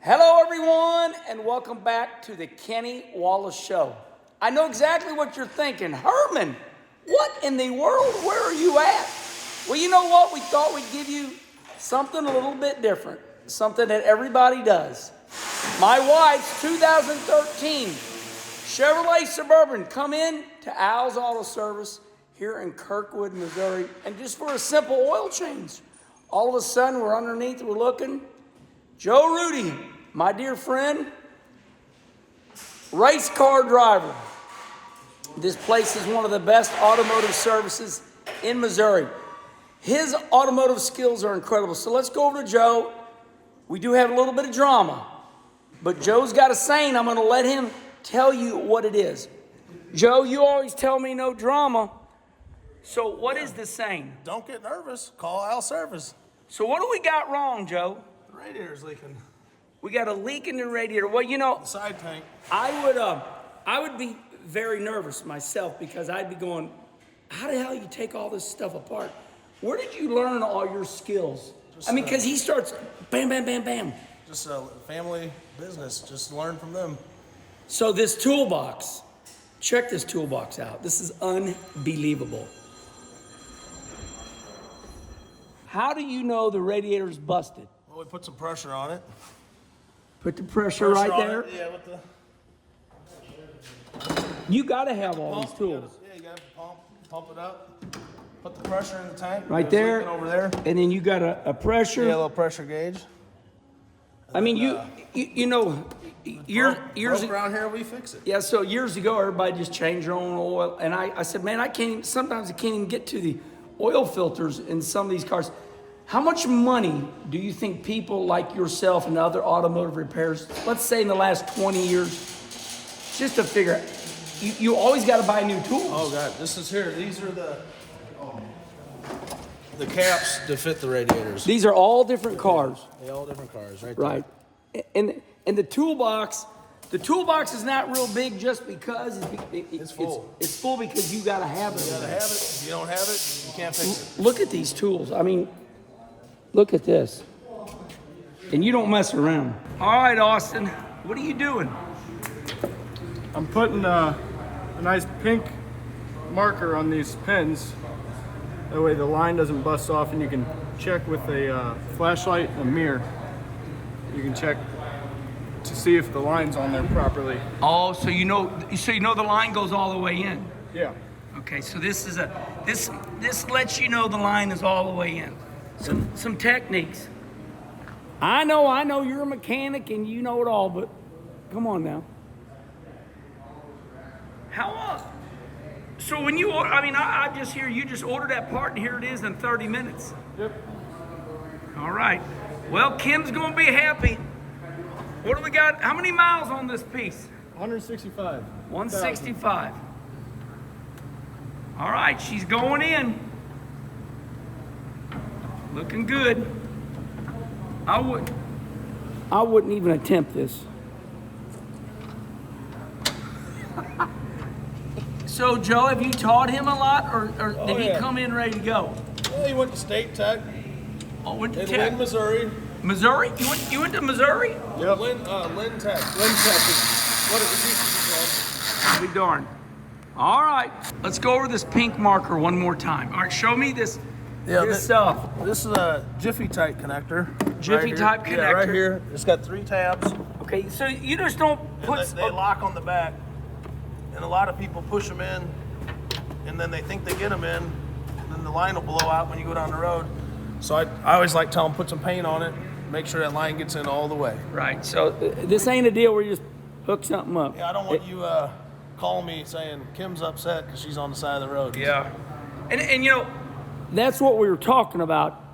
Hello, everyone, and welcome back to the Kenny Wallace Show. I know exactly what you're thinking. Herman, what in the world? Where are you at? Well, you know what? We thought we'd give you something a little bit different, something that everybody does. My wife's 2013 Chevrolet Suburban come in to Al's Auto Service here in Kirkwood, Missouri, and just for a simple oil change. All of a sudden, we're underneath, we're looking. Joe Rudy, my dear friend, race car driver. This place is one of the best automotive services in Missouri. His automotive skills are incredible. So let's go over to Joe. We do have a little bit of drama, but Joe's got a saying. I'm going to let him tell you what it is. Joe, you always tell me no drama. So what is the saying? Don't get nervous. Call Al Service. So what do we got wrong, Joe? The radiator's leaking. We got a leak in the radiator. Well, you know, The side tank. I would be very nervous myself because I'd be going, how the hell you take all this stuff apart? Where did you learn all your skills? Because he starts bam, bam, bam, bam. Just a family business. Just learn from them. So this toolbox, check this toolbox out. This is unbelievable. How do you know the radiator's busted? Well, we put some pressure on it. Put the pressure right on there. it. Yeah, with the You got to have all pump. these tools. You got to pump it up. Put the pressure in the tank. Right It's there. leaking over there. And then you got a pressure. Yeah, a little pressure gauge. I mean, you know, years Broke around here, we fix it. Yeah, so years ago, everybody just changed their own oil. And I said, man, sometimes I can't even get to the oil filters in some of these cars. How much money do you think people like yourself and other automotive repairs, let's say in the last 20 years, just to figure out, you always got to buy new tools. Oh, God. This is here. These are the caps to fit the radiators. These are all different cars. They all different cars, right? Right. And the toolbox is not real big just because It's full. It's full because you got to have it. You gotta have it. If you don't have it, you can't fix it. Look at these tools. I mean, look at this. And you don't mess around. All right, Austin, what are you doing? I'm putting a nice pink marker on these pins. That way the line doesn't bust off, and you can check with a flashlight and a mirror. You can check to see if the line's on there properly. Oh, so you know the line goes all the way in. Yeah. Okay, so this lets you know the line is all the way in. Some techniques. I know you're a mechanic and you know it all, but come on now. So when you order, I just hear you just order that part and here it is in 30 minutes. Yep. All right. Well, Kim's gonna be happy. What do we got? How many miles on this piece? 165. 165. All right, she's going in. Looking good. I wouldn't even attempt this. So, Joe, have you taught him a lot, or did he come in ready to go? Well, he went to State Tech Oh, went to in Tech. Lynn, Missouri. Missouri? You went to Missouri? Yep. Lynn Tech. Lynn Tech is what it used to be called. I'll be darned. All right, let's go over this pink marker one more time. All right, show me this. This stuff. This is a Jiffy type connector. Jiffy type connector. Yeah, right here. It's got 3 tabs. Okay, so you just don't put. And they lock on the back. And a lot of people push them in, and then they think they get them in, and then the line will blow out when you go down the road. So I always like tell them, put some paint on it, make sure that line gets in all the way. Right, so this ain't a deal where you just hook something up. Yeah, I don't want you calling me saying Kim's upset because she's on the side of the road. Yeah, and you know, that's what we were talking about.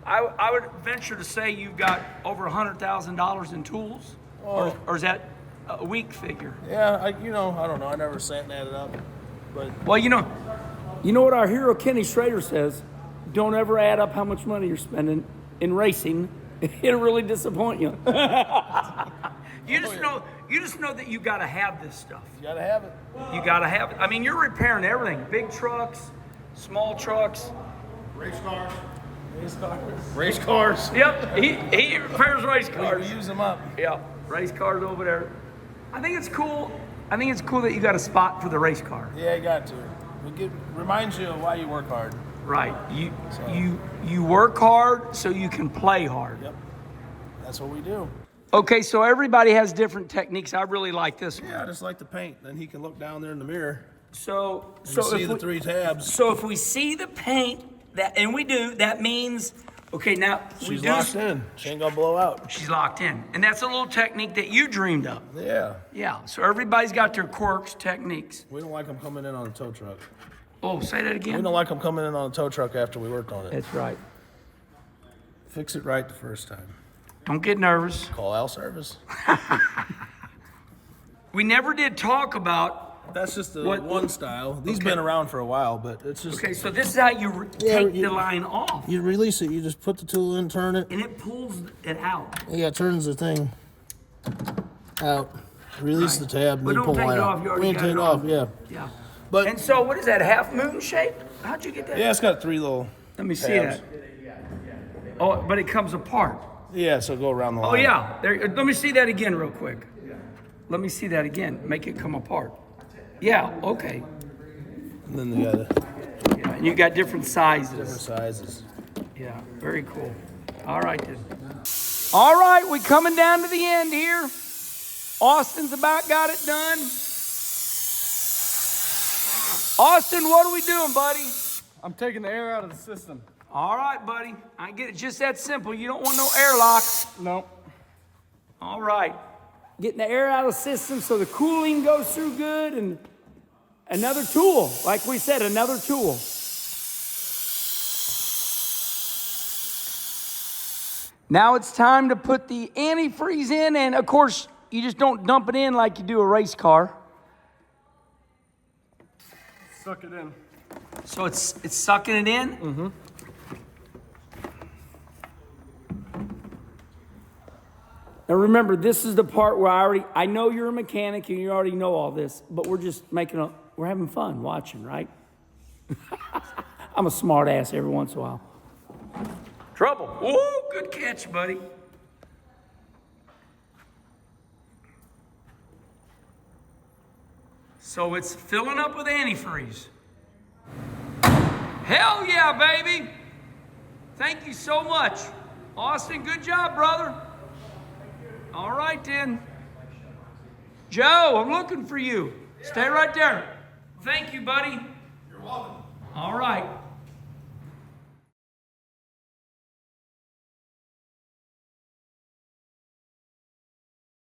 I would venture to say you've got over $100,000 in tools, or is that a weak figure? Yeah, I don't know. I never sat and added up, but Well, you know what our hero Kenny Schrader says: don't ever add up how much money you're spending in racing. It'll really disappoint you. You just know that you got to have this stuff. you gotta have it. You got to have it. You're repairing everything: big trucks, small trucks. Race cars. Race cars. Yep, he repairs race cars. We use them up. Yeah, race cars over there. I think it's cool. I think it's cool that you got a spot for the race car. Yeah, you got to. Reminds you of why you work hard. Right. You work hard so you can play hard. Yep. That's what we do. Okay, so everybody has different techniques. I really like this one. Yeah, I just like the paint. Then he can look down there in the mirror. So See if the we, 3 tabs. So if we see the paint and we do, that means okay. Now She's locked in. She ain't gonna blow out. She's locked in, and that's a little technique that you dreamed up. Yeah. Yeah. So everybody's got their quirks, techniques. We don't like them coming in on a tow truck. Oh, say that again. We don't like them coming in on a tow truck after we worked on it. That's right. Fix it right the first time. Don't get nervous. Call Al Service. We never did talk about. That's just the one style. These been around for a while, but it's just. Okay, so this is how you take the line off. You release it. You just put the tool in, turn it. And it pulls it out. Yeah, it turns the thing out. Release the tab, But then don't pull take it it out. off. You already We ain't got it take it off. off, yeah. Yeah. But And so what is that, half moon shape? How'd you get that? yeah, it's got 3 little. Let me see tabs. that. Oh, but it comes apart. Yeah, so go around the line. Oh yeah. There. Let me see that again real quick. Let me see that again. Make it come apart. Yeah, okay. And then they got Yeah, and you got different sizes. different sizes. Yeah, very cool. All right then. All right, we coming down to the end here. Austin's about got it done. Austin, what are we doing, buddy? I'm taking the air out of the system. All right, buddy. I get it. Just that simple. You don't want no airlock. Nope. All right. Getting the air out of the system so the cooling goes through good, and another tool. Like we said, another tool. Now it's time to put the antifreeze in, and of course, you just don't dump it in like you do a race car. Suck it in. So it's sucking it in? Mm-hmm. Now remember, this is the part where I know you're a mechanic and you already know all this, but we're just we're having fun watching, right? I'm a smart ass every once in a while. Trouble. Ooh, good catch, buddy. So it's filling up with antifreeze. Hell yeah, baby. Thank you so much. Austin, good job, brother. All right, then. Joe, I'm looking for you. Stay right there. Thank you, buddy. You're welcome. All right.